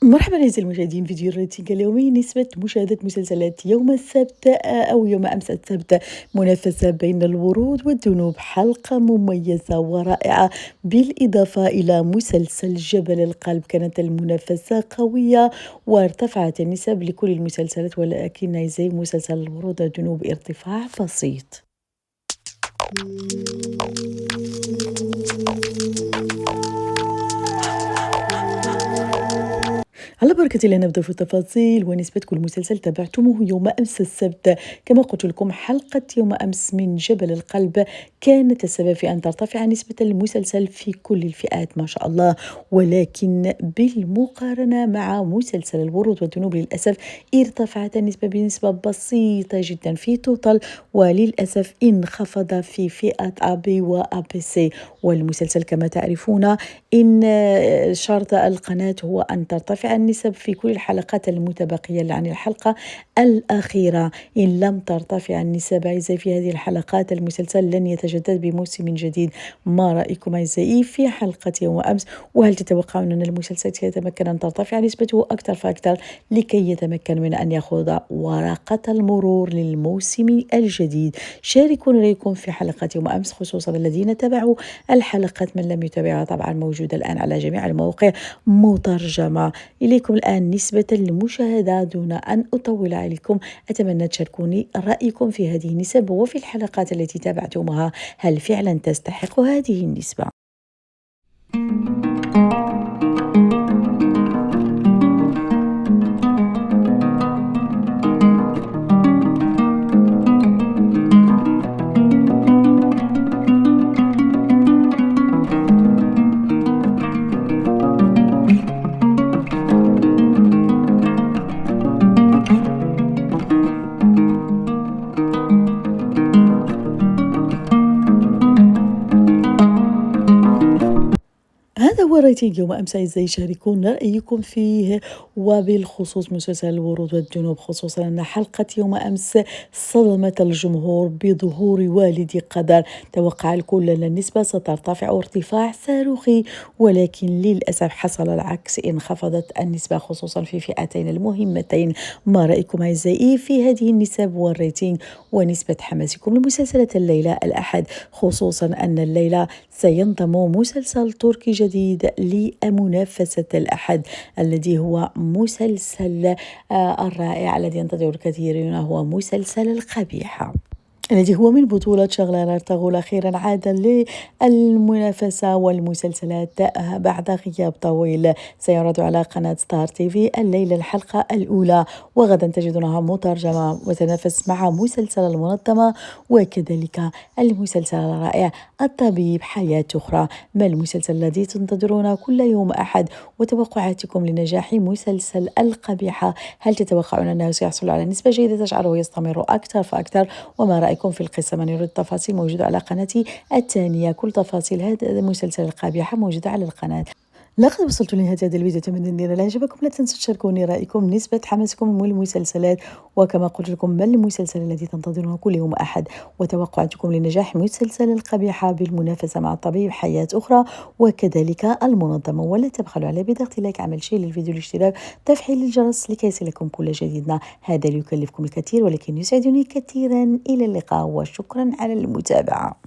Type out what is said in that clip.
مرحبا أعزائي المشاهدين، فيديو الريتنج اليومي. نسبة مشاهدة مسلسلات يوم السبت أو يوم أمس السبت، منافسة بين الورود والذنوب، حلقة مميزة ورائعة بالإضافة إلى مسلسل جبل القلب. كانت المنافسة قوية وارتفعت النسب لكل المسلسلات، ولكن زي مسلسل الورود والذنوب ارتفاع بسيط. على بركة الله نبدأ في التفاصيل ونسبة كل مسلسل تابعتموه يوم أمس السبت. كما قلت لكم، حلقة يوم أمس من جبل القلب كانت السبب في أن ترتفع نسبة المسلسل في كل الفئات ما شاء الله، ولكن بالمقارنة مع مسلسل الورود والذنوب للأسف ارتفعت النسبة بنسبة بسيطة جدا في توتال، وللأسف انخفض في فئة أبي وأبي سي. والمسلسل كما تعرفون إن شرط القناة هو أن ترتفع النسب في كل الحلقات المتبقية عن الحلقة الأخيرة. إن لم ترتفع النسب أعزائي في هذه الحلقات، المسلسل لن يتجدد بموسم جديد. ما رأيكم أعزائي في حلقة يوم أمس؟ وهل تتوقعون أن المسلسل سيتمكن أن ترتفع نسبته أكثر فأكثر لكي يتمكن من أن يخوض ورقة المرور للموسم الجديد؟ شاركونا رأيكم في حلقة يوم أمس، خصوصا الذين تابعوا الحلقات. من لم يتابعها طبعا موجودة الآن على جميع المواقع مترجمة. إليكم الآن نسبة المشاهدة. دون أن أطول عليكم، أتمنى تشاركوني رأيكم في هذه النسب وفي الحلقات التي تابعتموها، هل فعلا تستحق هذه النسبة؟ هذا هو رأيتي يوم أمس أعزائي، شاركونا رأيكم فيه. وبالخصوص مسلسل الورود والذنوب، خصوصا أن حلقة يوم أمس صدمت الجمهور بظهور والد قدر. توقع الكل أن النسبة سترتفع ارتفاع صاروخي، ولكن للأسف حصل العكس، انخفضت النسبة خصوصا في فئتين المهمتين. ما رأيكم أعزائي في هذه النسب والريتينج ونسبة حماسكم لمسلسلات الليلة الأحد، خصوصا أن الليلة سينضم مسلسل تركي جديد لمنافسة الأحد الذي هو مسلسل الرائع الذي ينتظر الكثيرون، هو مسلسل القبيحة الذي هو من بطولة شغلان أرطغرل. أخيرا عاد للمنافسة والمسلسلات بعد غياب طويل. سيعرض على قناة ستار تيفي الليلة الحلقة الأولى، وغدا تجدونها مترجمة وتنافس مع مسلسل المنظمة، وكذلك المسلسل الرائع الطبيب حياة أخرى. ما المسلسل الذي تنتظرونه كل يوم أحد؟ وتوقعاتكم لنجاح مسلسل القبيحة، هل تتوقعون أنه سيحصل على نسبة جيدة تجعله يستمر أكثر فأكثر؟ وما رأيكم في القصة؟ من يريد التفاصيل موجودة على قناتي الثانية. كل تفاصيل هذا المسلسل القبيحة موجودة على القناة. لقد وصلت لنهاية هذا الفيديو، أتمنى أن ينال إعجابكم. لا تنسوا تشاركوني رأيكم، نسبة حماسكم للمسلسلات، وكما قلت لكم ما المسلسل الذي تنتظرونه كل يوم أحد، وتوقعاتكم لنجاح مسلسل القبيحة بالمنافسة مع طبيب حياة أخرى وكذلك المنظمة. ولا تبخلوا علي بضغط لايك، عمل شير للفيديو، الاشتراك، تفعيل الجرس لكي يصلكم كل جديدنا. هذا لا يكلفكم الكثير ولكن يسعدني كثيرا. إلى اللقاء وشكرا على المتابعة.